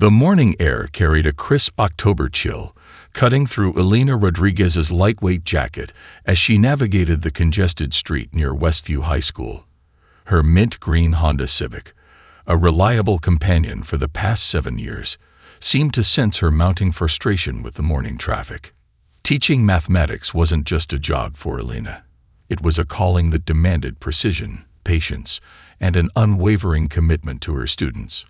The morning air carried a crisp October chill, cutting through Elena Rodriguez's lightweight jacket as she navigated the congested street near Westview High School. Her mint-green Honda Civic, a reliable companion for the past 7 years, seemed to sense her mounting frustration with the morning traffic. Teaching mathematics wasn't just a job for Elena. It was a calling that demanded precision, patience, and an unwavering commitment to her students.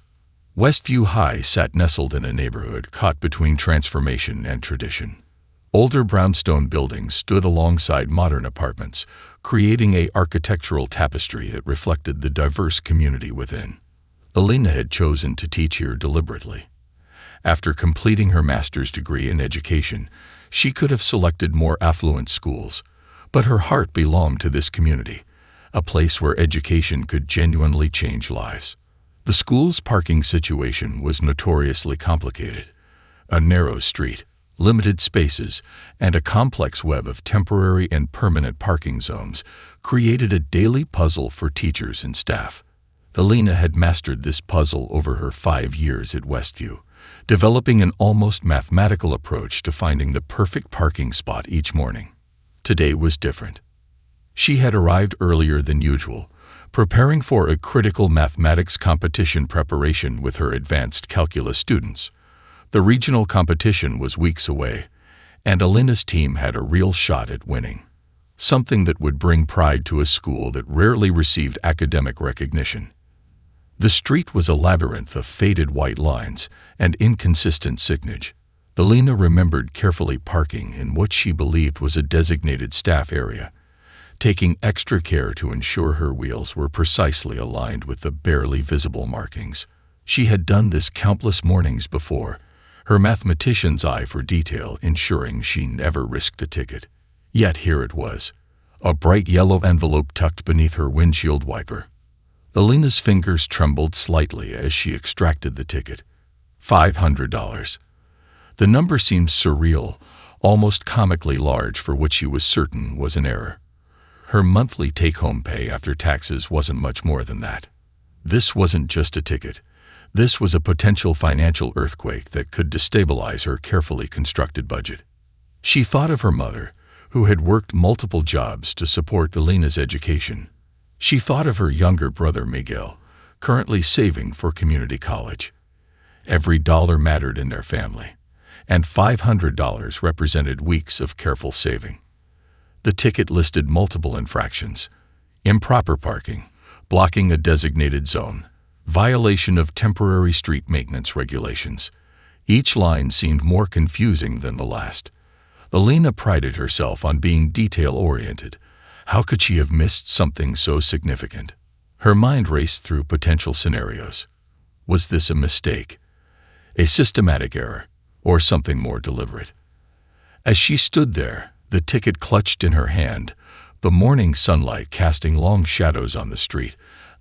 Westview High sat nestled in a neighborhood caught between transformation and tradition. Older brownstone buildings stood alongside modern apartments, creating an architectural tapestry that reflected the diverse community within. Elena had chosen to teach here deliberately. After completing her master's degree in education, she could have selected more affluent schools, but her heart belonged to this community, a place where education could genuinely change lives. The school's parking situation was notoriously complicated. A narrow street, limited spaces, and a complex web of temporary and permanent parking zones created a daily puzzle for teachers and staff. Elena had mastered this puzzle over her 5 years at Westview, developing an almost mathematical approach to finding the perfect parking spot each morning. Today was different. She had arrived earlier than usual, preparing for a critical mathematics competition preparation with her advanced calculus students. The regional competition was weeks away, and Elena's team had a real shot at winning, something that would bring pride to a school that rarely received academic recognition. The street was a labyrinth of faded white lines and inconsistent signage. Elena remembered carefully parking in what she believed was a designated staff area, taking extra care to ensure her wheels were precisely aligned with the barely visible markings. She had done this countless mornings before, her mathematician's eye for detail ensuring she never risked a ticket. Yet here it was, a bright yellow envelope tucked beneath her windshield wiper. Elena's fingers trembled slightly as she extracted the ticket. $500. The number seemed surreal, almost comically large for what she was certain was an error. Her monthly take-home pay after taxes wasn't much more than that. This wasn't just a ticket. This was a potential financial earthquake that could destabilize her carefully constructed budget. She thought of her mother, who had worked multiple jobs to support Elena's education. She thought of her younger brother Miguel, currently saving for community college. Every dollar mattered in their family, and $500 represented weeks of careful saving. The ticket listed multiple infractions: improper parking, blocking a designated zone, violation of temporary street maintenance regulations. Each line seemed more confusing than the last. Elena prided herself on being detail-oriented. How could she have missed something so significant? Her mind raced through potential scenarios. Was this a mistake, a systematic error, or something more deliberate? As she stood there, the ticket clutched in her hand, the morning sunlight casting long shadows on the street,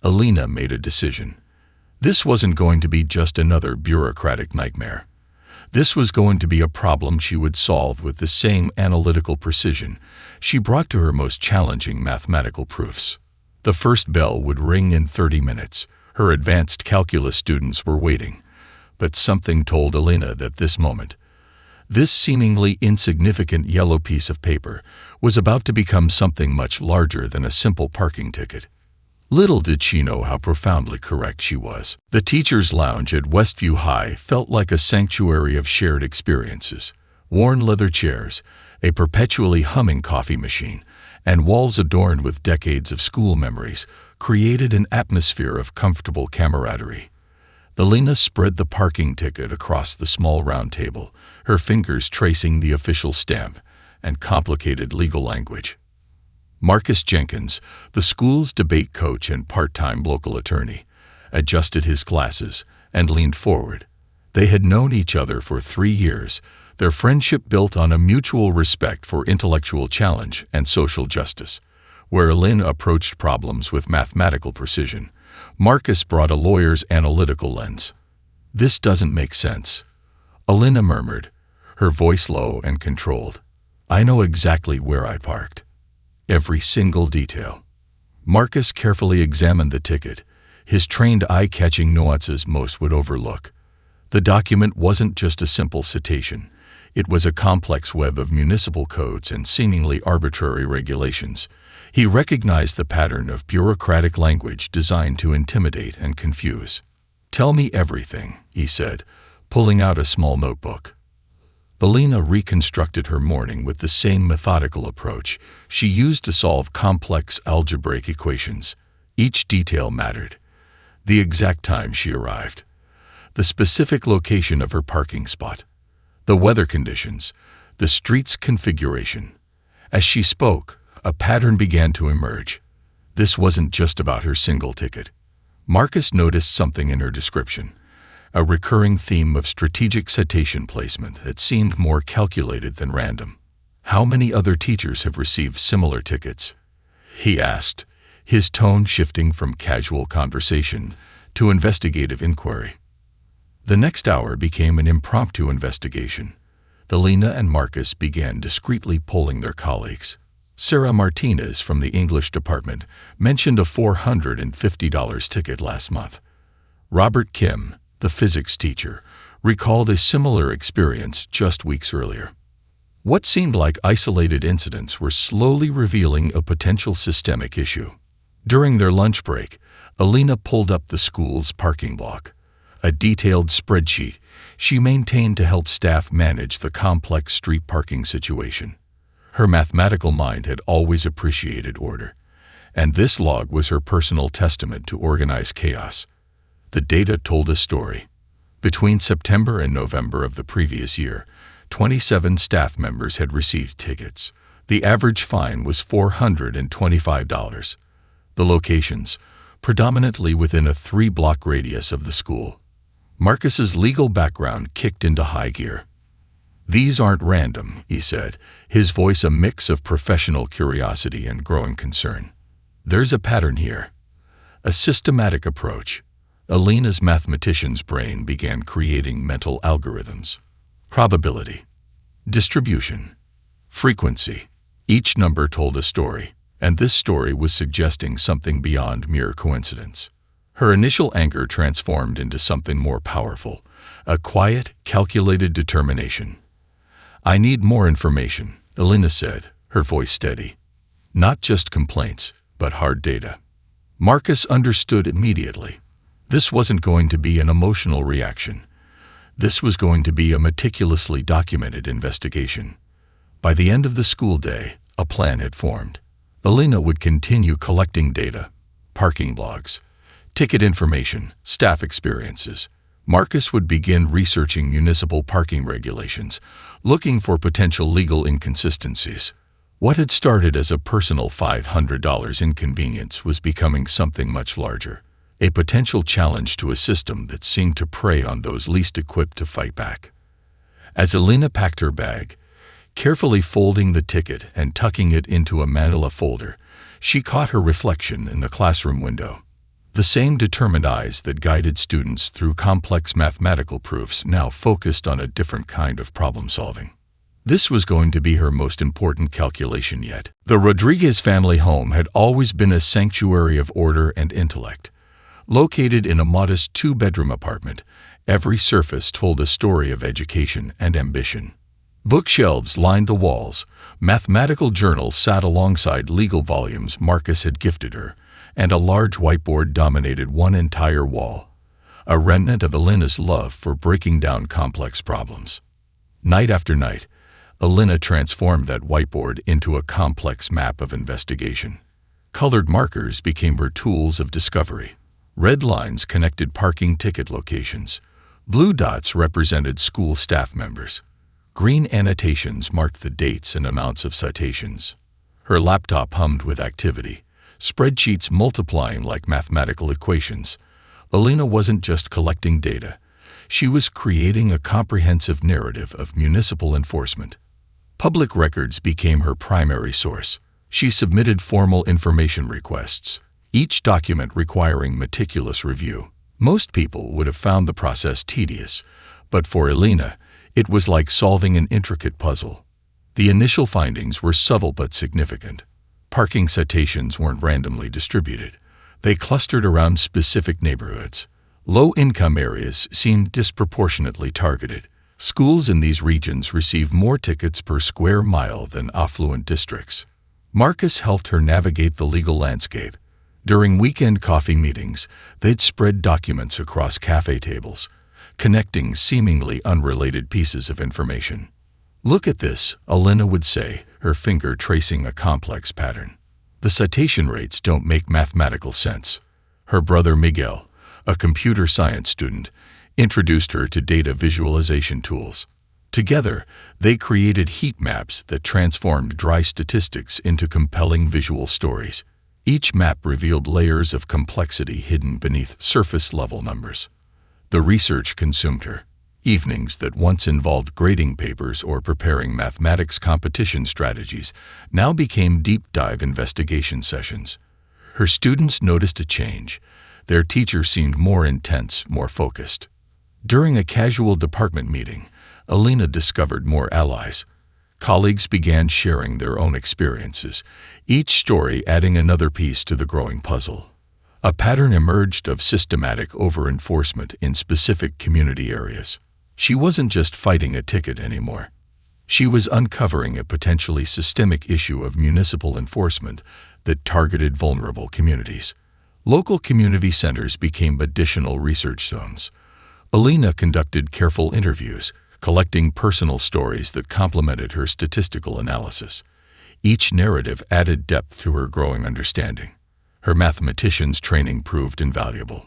Elena made a decision. This wasn't going to be just another bureaucratic nightmare. This was going to be a problem she would solve with the same analytical precision she brought to her most challenging mathematical proofs. The first bell would ring in 30 minutes. Her advanced calculus students were waiting. But something told Elena that this moment, this seemingly insignificant yellow piece of paper, was about to become something much larger than a simple parking ticket. Little did she know how profoundly correct she was. The teacher's lounge at Westview High felt like a sanctuary of shared experiences. Worn leather chairs, a perpetually humming coffee machine, and walls adorned with decades of school memories created an atmosphere of comfortable camaraderie. Elena spread the parking ticket across the small round table, her fingers tracing the official stamp and complicated legal language. Marcus Jenkins, the school's debate coach and part-time local attorney, adjusted his glasses and leaned forward. They had known each other for 3 years, their friendship built on a mutual respect for intellectual challenge and social justice. Where Elena approached problems with mathematical precision, Marcus brought a lawyer's analytical lens. "This doesn't make sense," Elena murmured, her voice low and controlled. "I know exactly where I parked. Every single detail." Marcus carefully examined the ticket, his trained eye catching nuances most would overlook. The document wasn't just a simple citation. It was a complex web of municipal codes and seemingly arbitrary regulations. He recognized the pattern of bureaucratic language designed to intimidate and confuse. "Tell me everything," he said, pulling out a small notebook. Alina reconstructed her morning with the same methodical approach she used to solve complex algebraic equations. Each detail mattered. The exact time she arrived, the specific location of her parking spot, the weather conditions, the street's configuration. As she spoke, a pattern began to emerge. This wasn't just about her single ticket. Marcus noticed something in her description, a recurring theme of strategic citation placement that seemed more calculated than random. "How many other teachers have received similar tickets?" he asked, his tone shifting from casual conversation to investigative inquiry. The next hour became an impromptu investigation. Alina and Marcus began discreetly polling their colleagues. Sarah Martinez from the English department mentioned a $450 ticket last month. Robert Kim, the physics teacher, recalled a similar experience just weeks earlier. What seemed like isolated incidents were slowly revealing a potential systemic issue. During their lunch break, Alina pulled up the school's parking block, a detailed spreadsheet she maintained to help staff manage the complex street parking situation. Her mathematical mind had always appreciated order, and this log was her personal testament to organized chaos. The data told a story. Between September and November of the previous year, 27 staff members had received tickets. The average fine was $425. The locations, predominantly within a 3-block radius of the school. Marcus's legal background kicked into high gear. "These aren't random," he said, his voice a mix of professional curiosity and growing concern. "There's a pattern here, a systematic approach." Alina's mathematician's brain began creating mental algorithms. Probability, distribution, frequency. Each number told a story, and this story was suggesting something beyond mere coincidence. Her initial anger transformed into something more powerful, a quiet, calculated determination. "I need more information," Alina said, her voice steady. "Not just complaints, but hard data." Marcus understood immediately. This wasn't going to be an emotional reaction. This was going to be a meticulously documented investigation. By the end of the school day, a plan had formed. Alina would continue collecting data, parking logs, ticket information, staff experiences. Marcus would begin researching municipal parking regulations, looking for potential legal inconsistencies. What had started as a personal $500 inconvenience was becoming something much larger, a potential challenge to a system that seemed to prey on those least equipped to fight back. As Alina packed her bag, carefully folding the ticket and tucking it into a manila folder, she caught her reflection in the classroom window. The same determined eyes that guided students through complex mathematical proofs now focused on a different kind of problem-solving. This was going to be her most important calculation yet. The Rodriguez family home had always been a sanctuary of order and intellect. Located in a modest 2-bedroom apartment, every surface told a story of education and ambition. Bookshelves lined the walls, mathematical journals sat alongside legal volumes Marcus had gifted her, and a large whiteboard dominated one entire wall, a remnant of Alina's love for breaking down complex problems. Night after night, Alina transformed that whiteboard into a complex map of investigation. Colored markers became her tools of discovery. Red lines connected parking ticket locations. Blue dots represented school staff members. Green annotations marked the dates and amounts of citations. Her laptop hummed with activity, spreadsheets multiplying like mathematical equations. Alina wasn't just collecting data. She was creating a comprehensive narrative of municipal enforcement. Public records became her primary source. She submitted formal information requests, each document requiring meticulous review. Most people would have found the process tedious, but for Alina, it was like solving an intricate puzzle. The initial findings were subtle but significant. Parking citations weren't randomly distributed. They clustered around specific neighborhoods, Low-income areas seemed disproportionately targeted. Schools in these regions receive more tickets per square mile than affluent districts. Marcus helped her navigate the legal landscape. During weekend coffee meetings, they'd spread documents across cafe tables, connecting seemingly unrelated pieces of information. "Look at this," Elena would say, her finger tracing a complex pattern. "The citation rates don't make mathematical sense." Her brother Miguel, a computer science student, introduced her to data visualization tools. Together, they created heat maps that transformed dry statistics into compelling visual stories. Each map revealed layers of complexity hidden beneath surface-level numbers. The research consumed her. Evenings that once involved grading papers or preparing mathematics competition strategies now became deep-dive investigation sessions. Her students noticed a change. Their teacher seemed more intense, more focused. During a casual department meeting, Elena discovered more allies. Colleagues began sharing their own experiences, each story adding another piece to the growing puzzle. A pattern emerged of systematic over-enforcement in specific community areas. She wasn't just fighting a ticket anymore. She was uncovering a potentially systemic issue of municipal enforcement that targeted vulnerable communities. Local community centers became additional research zones. Elena conducted careful interviews, collecting personal stories that complemented her statistical analysis. Each narrative added depth to her growing understanding. Her mathematician's training proved invaluable.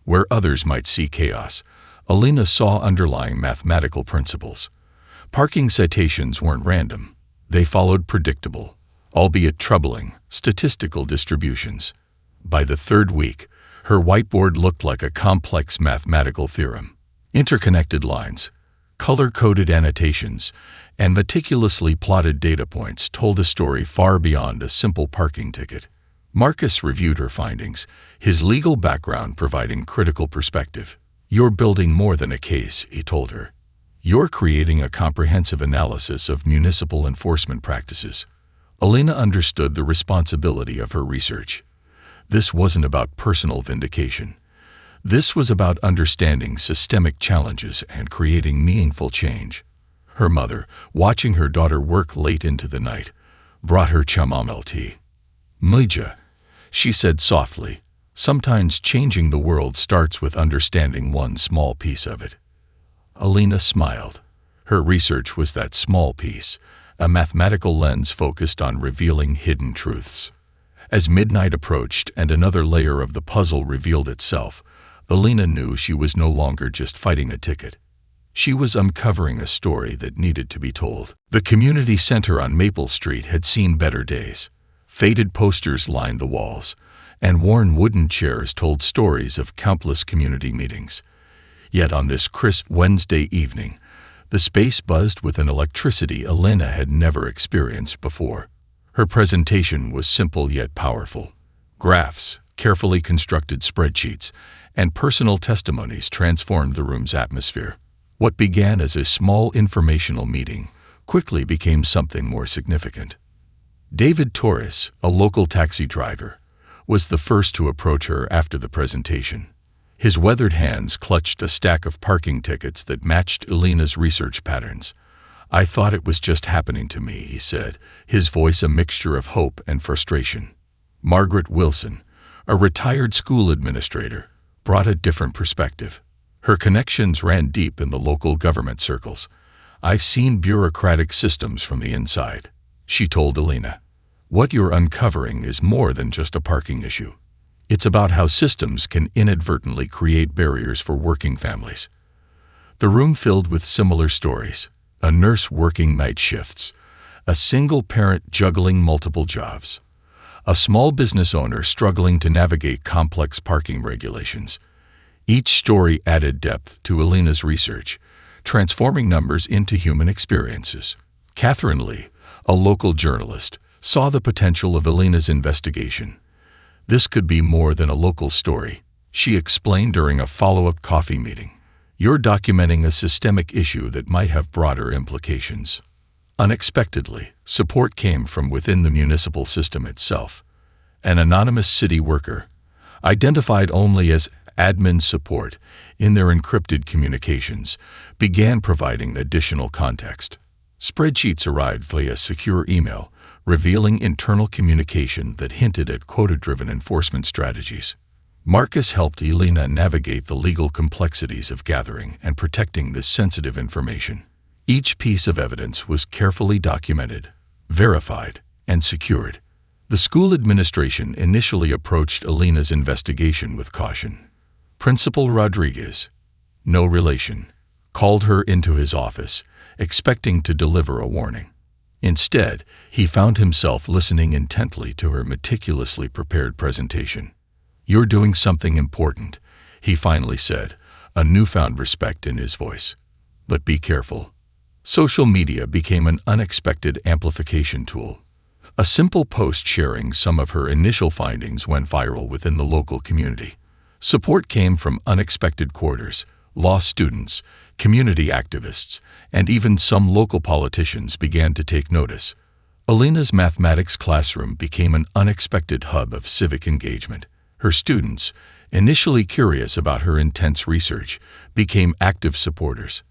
Where others might see chaos, Elena saw underlying mathematical principles. Parking citations weren't random. They followed predictable, albeit troubling, statistical distributions. By the third week, her whiteboard looked like a complex mathematical theorem. Interconnected lines, color-coded annotations, and meticulously plotted data points told a story far beyond a simple parking ticket. Marcus reviewed her findings, his legal background providing critical perspective. "You're building more than a case," he told her. "You're creating a comprehensive analysis of municipal enforcement practices." Elena understood the responsibility of her research. This wasn't about personal vindication. This was about understanding systemic challenges and creating meaningful change. Her mother, watching her daughter work late into the night, brought her chamomile tea. "Mija," she said softly, "sometimes changing the world starts with understanding one small piece of it." Elena smiled. Her research was that small piece, a mathematical lens focused on revealing hidden truths. As midnight approached and another layer of the puzzle revealed itself, Elena knew she was no longer just fighting a ticket. She was uncovering a story that needed to be told. The community center on Maple Street had seen better days. Faded posters lined the walls, and worn wooden chairs told stories of countless community meetings. Yet on this crisp Wednesday evening, the space buzzed with an electricity Elena had never experienced before. Her presentation was simple yet powerful. Graphs, carefully constructed spreadsheets, and personal testimonies transformed the room's atmosphere. What began as a small informational meeting quickly became something more significant. David Torres, a local taxi driver, was the first to approach her after the presentation. His weathered hands clutched a stack of parking tickets that matched Elena's research patterns. "I thought it was just happening to me," he said, his voice a mixture of hope and frustration. Margaret Wilson, a retired school administrator, brought a different perspective. Her connections ran deep in the local government circles. "I've seen bureaucratic systems from the inside," she told Elena. "What you're uncovering is more than just a parking issue. It's about how systems can inadvertently create barriers for working families." The room filled with similar stories: a nurse working night shifts, a single parent juggling multiple jobs, a small business owner struggling to navigate complex parking regulations. Each story added depth to Elena's research, transforming numbers into human experiences. Catherine Lee, a local journalist, saw the potential of Elena's investigation. "This could be more than a local story," she explained during a follow-up coffee meeting. "You're documenting a systemic issue that might have broader implications." Unexpectedly, support came from within the municipal system itself. An anonymous city worker, identified only as admin support, in their encrypted communications, began providing additional context. Spreadsheets arrived via secure email, revealing internal communication that hinted at quota-driven enforcement strategies. Marcus helped Elena navigate the legal complexities of gathering and protecting this sensitive information. Each piece of evidence was carefully documented, verified, and secured. The school administration initially approached Elena's investigation with caution. Principal Rodriguez, no relation, called her into his office, expecting to deliver a warning. Instead, he found himself listening intently to her meticulously prepared presentation. "You're doing something important," he finally said, a newfound respect in his voice. "But be careful." Social media became an unexpected amplification tool. A simple post sharing some of her initial findings went viral within the local community. Support came from unexpected quarters, law students, community activists, and even some local politicians began to take notice. Elena's mathematics classroom became an unexpected hub of civic engagement. Her students, initially curious about her intense research, became active supporters.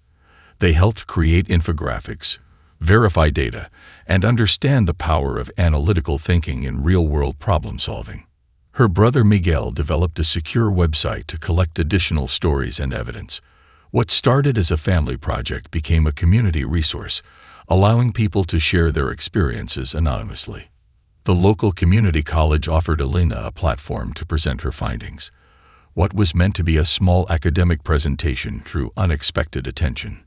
They helped create infographics, verify data, and understand the power of analytical thinking in real-world problem-solving. Her brother Miguel developed a secure website to collect additional stories and evidence. What started as a family project became a community resource, allowing people to share their experiences anonymously. The local community college offered Elena a platform to present her findings. What was meant to be a small academic presentation drew unexpected attention.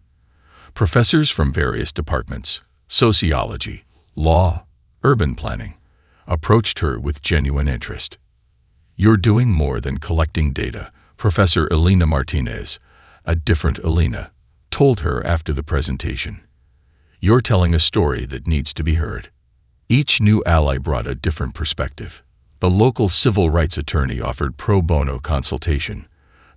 Professors from various departments, sociology, law, urban planning, approached her with genuine interest. "You're doing more than collecting data," Professor Elena Martinez, a different Elena, told her after the presentation. "You're telling a story that needs to be heard." Each new ally brought a different perspective. The local civil rights attorney offered pro bono consultation.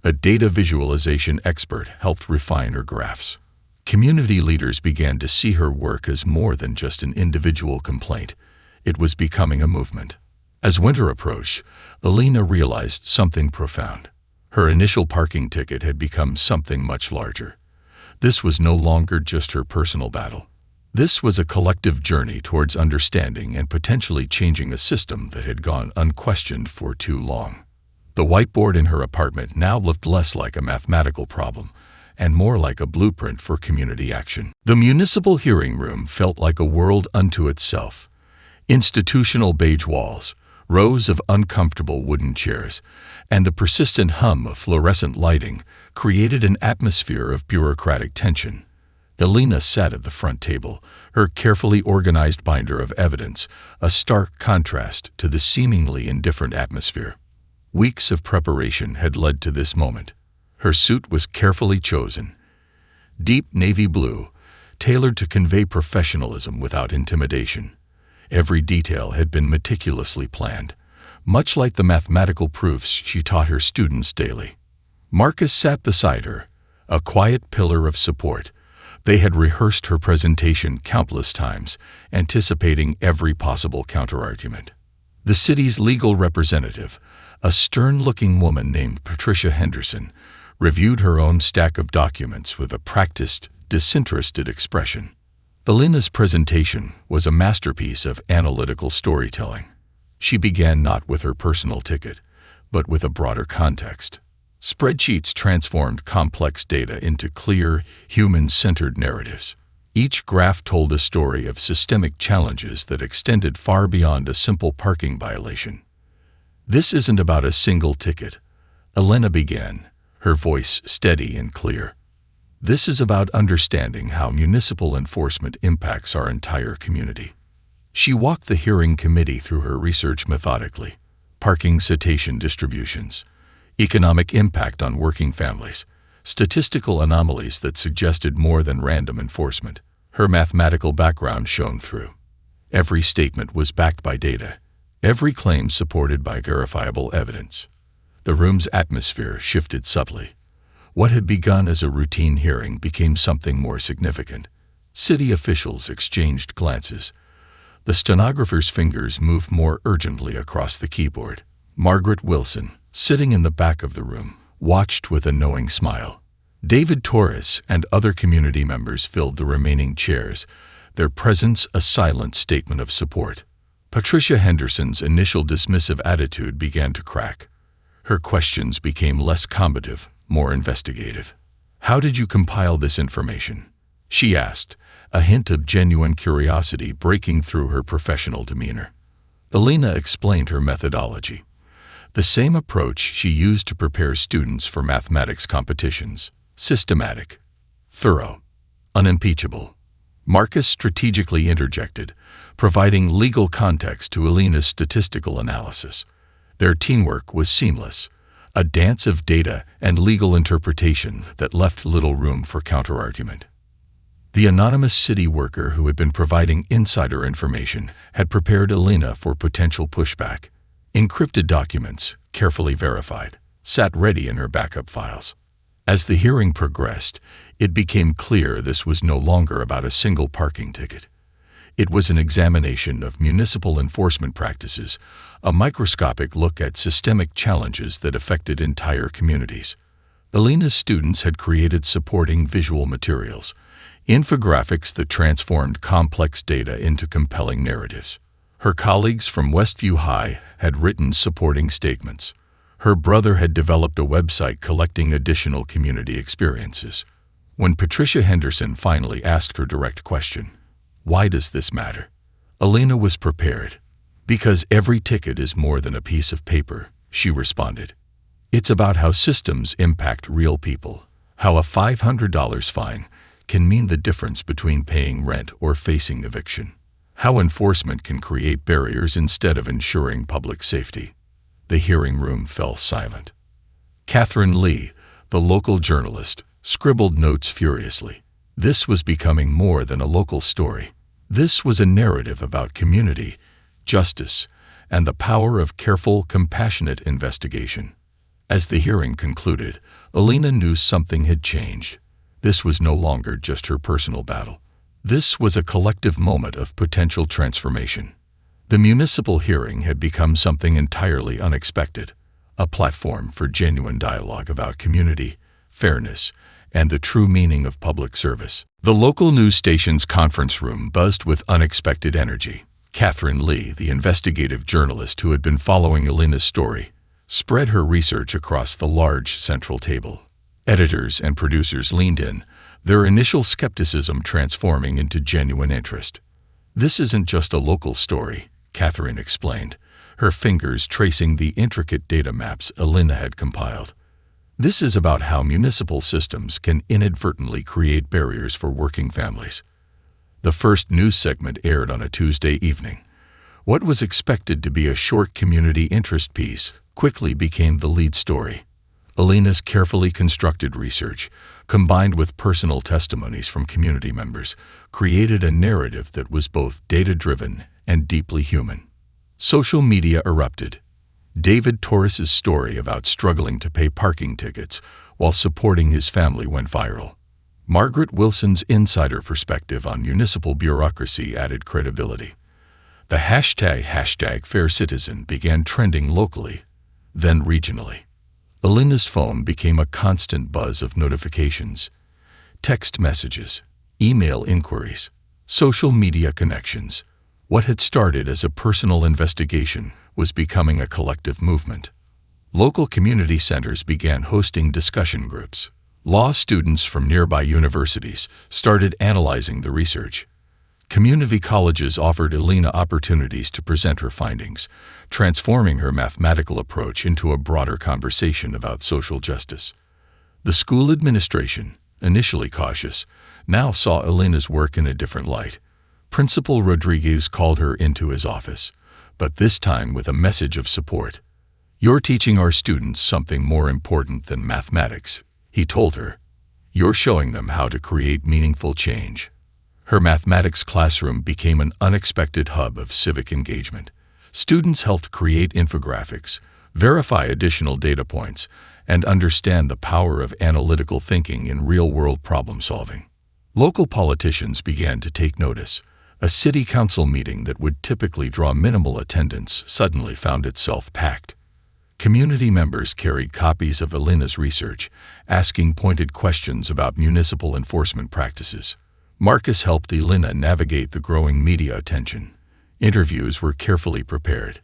A data visualization expert helped refine her graphs. Community leaders began to see her work as more than just an individual complaint. It was becoming a movement. As winter approached, Elena realized something profound. Her initial parking ticket had become something much larger. This was no longer just her personal battle. This was a collective journey towards understanding and potentially changing a system that had gone unquestioned for too long. The whiteboard in her apartment now looked less like a mathematical problem and more like a blueprint for community action. The municipal hearing room felt like a world unto itself. Institutional beige walls, rows of uncomfortable wooden chairs, and the persistent hum of fluorescent lighting created an atmosphere of bureaucratic tension. Elena sat at the front table, her carefully organized binder of evidence, a stark contrast to the seemingly indifferent atmosphere. Weeks of preparation had led to this moment. Her suit was carefully chosen. Deep navy blue, tailored to convey professionalism without intimidation. Every detail had been meticulously planned, much like the mathematical proofs she taught her students daily. Marcus sat beside her, a quiet pillar of support. They had rehearsed her presentation countless times, anticipating every possible counterargument. The city's legal representative, a stern-looking woman named Patricia Henderson, reviewed her own stack of documents with a practiced, disinterested expression. Elena's presentation was a masterpiece of analytical storytelling. She began not with her personal ticket, but with a broader context. Spreadsheets transformed complex data into clear, human-centered narratives. Each graph told a story of systemic challenges that extended far beyond a simple parking violation. "This isn't about a single ticket," Elena began, her voice steady and clear. "This is about understanding how municipal enforcement impacts our entire community." She walked the hearing committee through her research methodically. Parking citation distributions, economic impact on working families, statistical anomalies that suggested more than random enforcement. Her mathematical background shone through. Every statement was backed by data, every claim supported by verifiable evidence. The room's atmosphere shifted subtly. What had begun as a routine hearing became something more significant. City officials exchanged glances. The stenographer's fingers moved more urgently across the keyboard. Margaret Wilson, sitting in the back of the room, watched with a knowing smile. David Torres and other community members filled the remaining chairs, their presence a silent statement of support. Patricia Henderson's initial dismissive attitude began to crack. Her questions became less combative, more investigative. "How did you compile this information?" she asked, a hint of genuine curiosity breaking through her professional demeanor. Alina explained her methodology, the same approach she used to prepare students for mathematics competitions: systematic, thorough, unimpeachable. Marcus strategically interjected, providing legal context to Alina's statistical analysis. Their teamwork was seamless, a dance of data and legal interpretation that left little room for counterargument. The anonymous city worker who had been providing insider information had prepared Alina for potential pushback. Encrypted documents, carefully verified, sat ready in her backup files. As the hearing progressed, it became clear this was no longer about a single parking ticket. It was an examination of municipal enforcement practices, a microscopic look at systemic challenges that affected entire communities. Alina's students had created supporting visual materials, infographics that transformed complex data into compelling narratives. Her colleagues from Westview High had written supporting statements. Her brother had developed a website collecting additional community experiences. When Patricia Henderson finally asked her direct question, "Why does this matter?" Alina was prepared. "Because every ticket is more than a piece of paper," she responded. "It's about how systems impact real people, how a $500 fine can mean the difference between paying rent or facing eviction, how enforcement can create barriers instead of ensuring public safety." The hearing room fell silent. Catherine Lee, the local journalist, scribbled notes furiously. This was becoming more than a local story. This was a narrative about community, justice, and the power of careful, compassionate investigation. As the hearing concluded, Alina knew something had changed. This was no longer just her personal battle. This was a collective moment of potential transformation. The municipal hearing had become something entirely unexpected, a platform for genuine dialogue about community, fairness, and the true meaning of public service. The local news station's conference room buzzed with unexpected energy. Catherine Lee, the investigative journalist who had been following Alina's story, spread her research across the large central table. Editors and producers leaned in, their initial skepticism transforming into genuine interest. "This isn't just a local story," Catherine explained, her fingers tracing the intricate data maps Alina had compiled. "This is about how municipal systems can inadvertently create barriers for working families." The first news segment aired on a Tuesday evening. What was expected to be a short community interest piece quickly became the lead story. Alina's carefully constructed research, combined with personal testimonies from community members, created a narrative that was both data-driven and deeply human. Social media erupted. David Torres's story about struggling to pay parking tickets while supporting his family went viral. Margaret Wilson's insider perspective on municipal bureaucracy added credibility. The hashtag #FairCitizen began trending locally, then regionally. Alina's phone became a constant buzz of notifications, text messages, email inquiries, social media connections. What had started as a personal investigation was becoming a collective movement. Local community centers began hosting discussion groups. Law students from nearby universities started analyzing the research. Community colleges offered Alina opportunities to present her findings, transforming her mathematical approach into a broader conversation about social justice. The school administration, initially cautious, now saw Alina's work in a different light. Principal Rodriguez called her into his office, but this time with a message of support. "You're teaching our students something more important than mathematics," he told her. "You're showing them how to create meaningful change." Her mathematics classroom became an unexpected hub of civic engagement. Students helped create infographics, verify additional data points, and understand the power of analytical thinking in real-world problem-solving. Local politicians began to take notice. A city council meeting that would typically draw minimal attendance suddenly found itself packed. Community members carried copies of Alina's research, asking pointed questions about municipal enforcement practices. Marcus helped Alina navigate the growing media attention. Interviews were carefully prepared,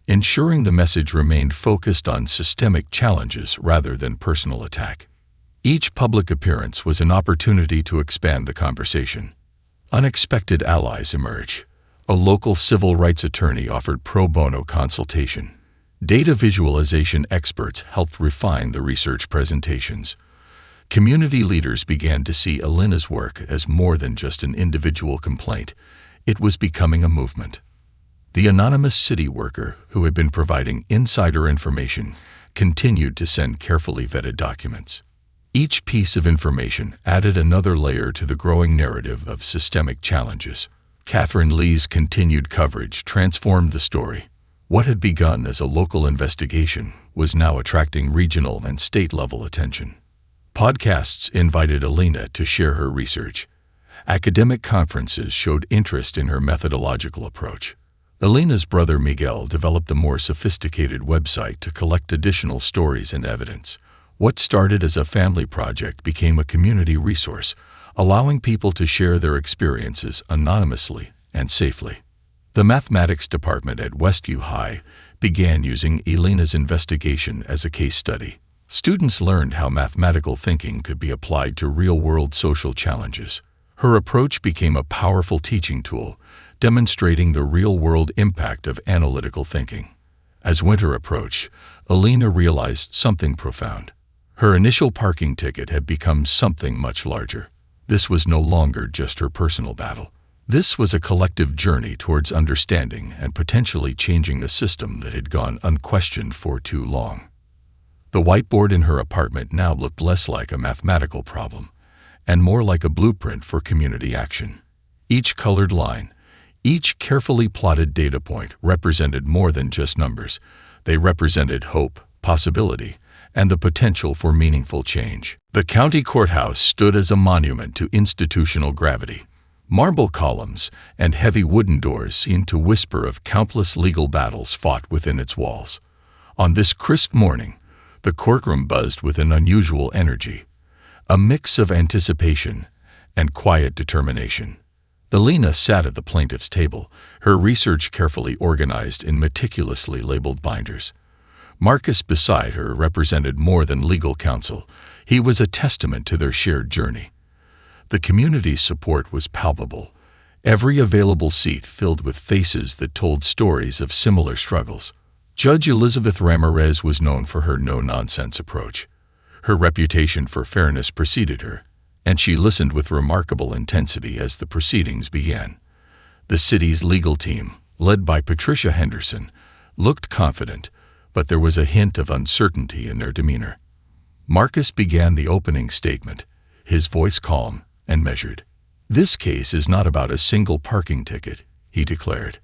ensuring the message remained focused on systemic challenges rather than personal attack. Each public appearance was an opportunity to expand the conversation. Unexpected allies emerged. A local civil rights attorney offered pro bono consultation. Data visualization experts helped refine the research presentations. Community leaders began to see Alina's work as more than just an individual complaint. It was becoming a movement. The anonymous city worker, who had been providing insider information, continued to send carefully vetted documents. Each piece of information added another layer to the growing narrative of systemic challenges. Catherine Lee's continued coverage transformed the story. What had begun as a local investigation was now attracting regional and state-level attention. Podcasts invited Alina to share her research. Academic conferences showed interest in her methodological approach. Alina's brother Miguel developed a more sophisticated website to collect additional stories and evidence. What started as a family project became a community resource, allowing people to share their experiences anonymously and safely. The mathematics department at Westview High began using Alina's investigation as a case study. Students learned how mathematical thinking could be applied to real-world social challenges. Her approach became a powerful teaching tool, demonstrating the real-world impact of analytical thinking. As winter approached, Alina realized something profound. Her initial parking ticket had become something much larger. This was no longer just her personal battle. This was a collective journey towards understanding and potentially changing a system that had gone unquestioned for too long. The whiteboard in her apartment now looked less like a mathematical problem and more like a blueprint for community action. Each colored line, each carefully plotted data point represented more than just numbers. They represented hope, possibility, and the potential for meaningful change. The county courthouse stood as a monument to institutional gravity. Marble columns and heavy wooden doors seemed to whisper of countless legal battles fought within its walls. On this crisp morning, the courtroom buzzed with an unusual energy, a mix of anticipation and quiet determination. Alina sat at the plaintiff's table, her research carefully organized in meticulously labeled binders. Marcus beside her represented more than legal counsel. He was a testament to their shared journey. The community's support was palpable, every available seat filled with faces that told stories of similar struggles. Judge Elizabeth Ramirez was known for her no-nonsense approach. Her reputation for fairness preceded her, and she listened with remarkable intensity as the proceedings began. The city's legal team, led by Patricia Henderson, looked confident, but there was a hint of uncertainty in their demeanor. Marcus began the opening statement, his voice calm and measured. "This case is not about a single parking ticket," he declared.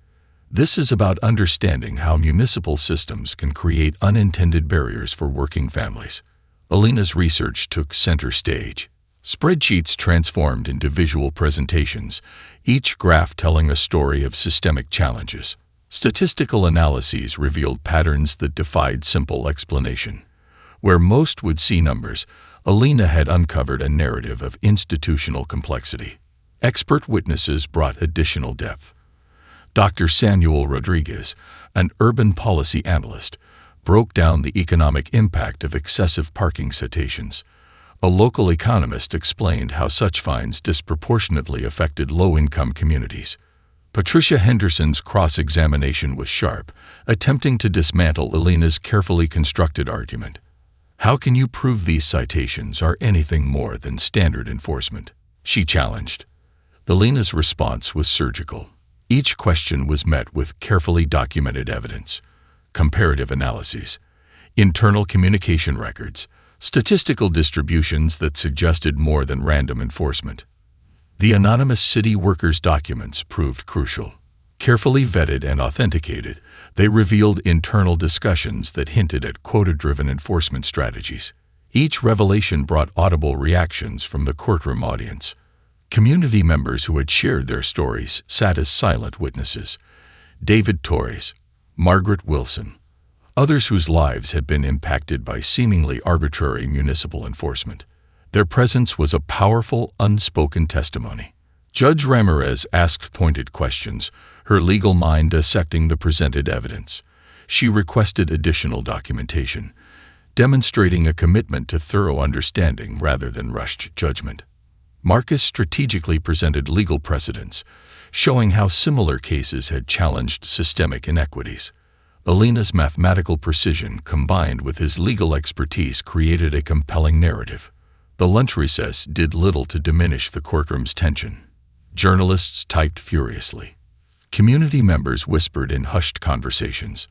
"This is about understanding how municipal systems can create unintended barriers for working families." Alina's research took center stage. Spreadsheets transformed into visual presentations, each graph telling a story of systemic challenges. Statistical analyses revealed patterns that defied simple explanation. Where most would see numbers, Alina had uncovered a narrative of institutional complexity. Expert witnesses brought additional depth. Dr. Samuel Rodriguez, an urban policy analyst, broke down the economic impact of excessive parking citations. A local economist explained how such fines disproportionately affected low-income communities. Patricia Henderson's cross-examination was sharp, attempting to dismantle Alina's carefully constructed argument. "How can you prove these citations are anything more than standard enforcement?" she challenged. Alina's response was surgical. Each question was met with carefully documented evidence, comparative analyses, internal communication records, statistical distributions that suggested more than random enforcement. The anonymous city workers' documents proved crucial. Carefully vetted and authenticated, they revealed internal discussions that hinted at quota-driven enforcement strategies. Each revelation brought audible reactions from the courtroom audience. Community members who had shared their stories sat as silent witnesses. David Torres, Margaret Wilson, others whose lives had been impacted by seemingly arbitrary municipal enforcement. Their presence was a powerful, unspoken testimony. Judge Ramirez asked pointed questions, her legal mind dissecting the presented evidence. She requested additional documentation, demonstrating a commitment to thorough understanding rather than rushed judgment. Marcus strategically presented legal precedents, showing how similar cases had challenged systemic inequities. Alina's mathematical precision combined with his legal expertise created a compelling narrative. The lunch recess did little to diminish the courtroom's tension. Journalists typed furiously. Community members whispered in hushed conversations.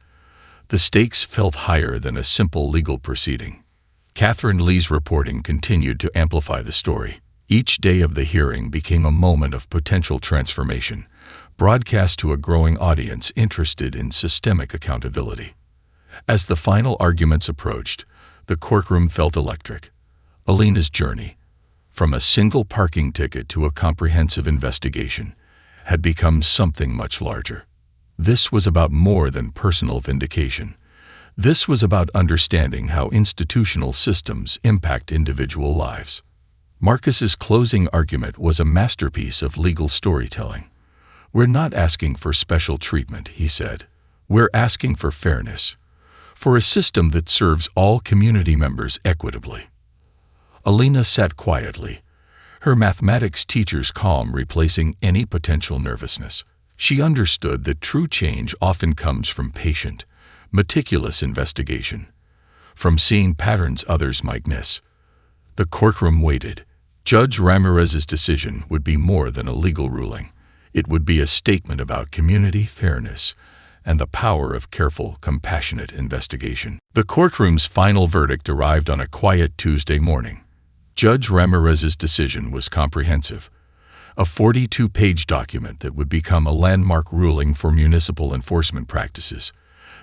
The stakes felt higher than a simple legal proceeding. Catherine Lee's reporting continued to amplify the story. Each day of the hearing became a moment of potential transformation, broadcast to a growing audience interested in systemic accountability. As the final arguments approached, the courtroom felt electric. Alina's journey, from a single parking ticket to a comprehensive investigation, had become something much larger. This was about more than personal vindication. This was about understanding how institutional systems impact individual lives. Marcus's closing argument was a masterpiece of legal storytelling. "We're not asking for special treatment," he said. "We're asking for fairness, for a system that serves all community members equitably." Alina sat quietly, her mathematics teacher's calm replacing any potential nervousness. She understood that true change often comes from patient, meticulous investigation, from seeing patterns others might miss. The courtroom waited. Judge Ramirez's decision would be more than a legal ruling. It would be a statement about community fairness and the power of careful, compassionate investigation. The courtroom's final verdict arrived on a quiet Tuesday morning. Judge Ramirez's decision was comprehensive, a 42-page document that would become a landmark ruling for municipal enforcement practices.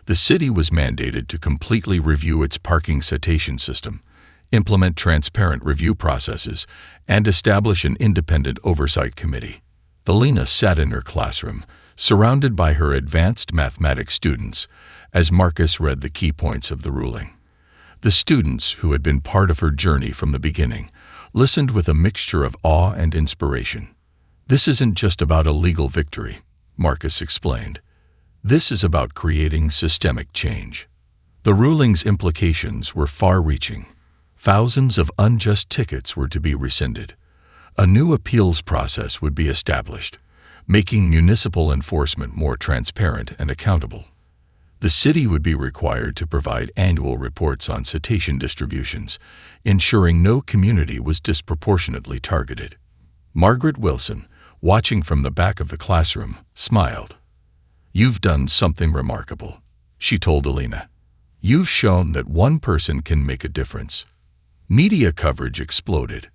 The city was mandated to completely review its parking citation system, implement transparent review processes, and establish an independent oversight committee. Alina sat in her classroom, surrounded by her advanced mathematics students, as Marcus read the key points of the ruling. The students, who had been part of her journey from the beginning, listened with a mixture of awe and inspiration. "This isn't just about a legal victory," Marcus explained. "This is about creating systemic change." The ruling's implications were far-reaching. Thousands of unjust tickets were to be rescinded. A new appeals process would be established, making municipal enforcement more transparent and accountable. The city would be required to provide annual reports on citation distributions, ensuring no community was disproportionately targeted. Margaret Wilson, watching from the back of the classroom, smiled. "You've done something remarkable," she told Alina. "You've shown that one person can make a difference." Media coverage exploded.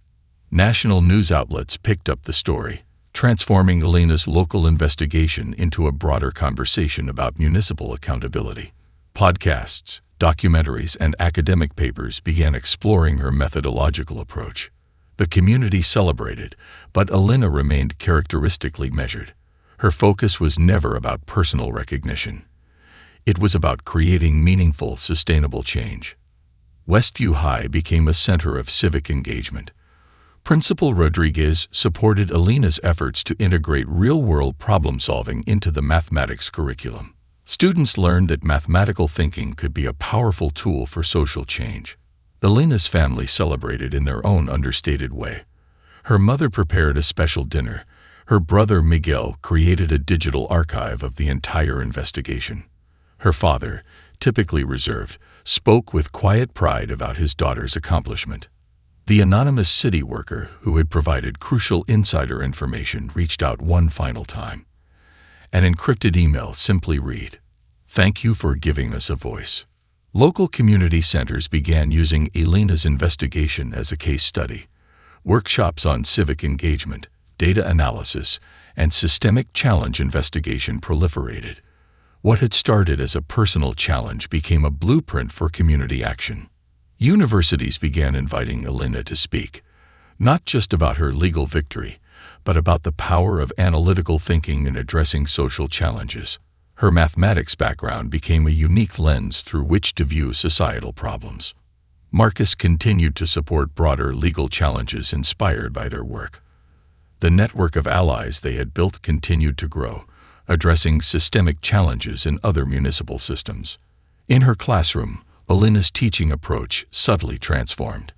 National news outlets picked up the story, transforming Alina's local investigation into a broader conversation about municipal accountability. Podcasts, documentaries, and academic papers began exploring her methodological approach. The community celebrated, but Alina remained characteristically measured. Her focus was never about personal recognition. It was about creating meaningful, sustainable change. Westview High became a center of civic engagement. Principal Rodriguez supported Alina's efforts to integrate real-world problem-solving into the mathematics curriculum. Students learned that mathematical thinking could be a powerful tool for social change. Alina's family celebrated in their own understated way. Her mother prepared a special dinner. Her brother Miguel created a digital archive of the entire investigation. Her father, typically reserved, spoke with quiet pride about his daughter's accomplishment. The anonymous city worker who had provided crucial insider information reached out one final time. An encrypted email simply read, "Thank you for giving us a voice." Local community centers began using Alina's investigation as a case study. Workshops on civic engagement, data analysis, and systemic challenge investigation proliferated. What had started as a personal challenge became a blueprint for community action. Universities began inviting Alina to speak, not just about her legal victory, but about the power of analytical thinking in addressing social challenges. Her mathematics background became a unique lens through which to view societal problems. Marcus continued to support broader legal challenges inspired by their work. The network of allies they had built continued to grow, addressing systemic challenges in other municipal systems. In her classroom, Alina's teaching approach subtly transformed.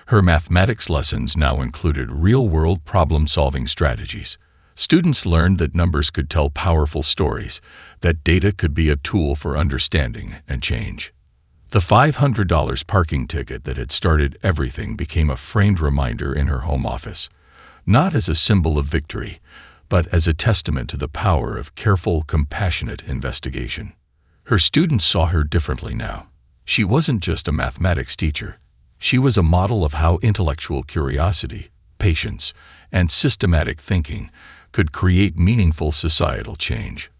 Her mathematics lessons now included real-world problem-solving strategies. Students learned that numbers could tell powerful stories, that data could be a tool for understanding and change. The $500 parking ticket that had started everything became a framed reminder in her home office, not as a symbol of victory, but as a testament to the power of careful, compassionate investigation. Her students saw her differently now. She wasn't just a mathematics teacher. She was a model of how intellectual curiosity, patience, and systematic thinking could create meaningful societal change.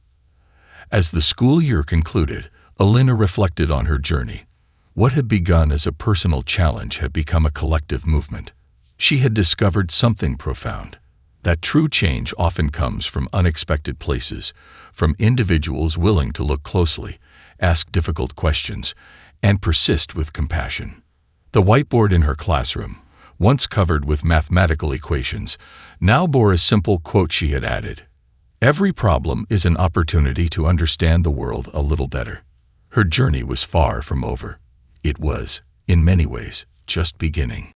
As the school year concluded, Alina reflected on her journey. What had begun as a personal challenge had become a collective movement. She had discovered something profound, that true change often comes from unexpected places, from individuals willing to look closely, ask difficult questions, and persist with compassion. The whiteboard in her classroom, once covered with mathematical equations, now bore a simple quote she had added: "Every problem is an opportunity to understand the world a little better." Her journey was far from over. It was, in many ways, just beginning.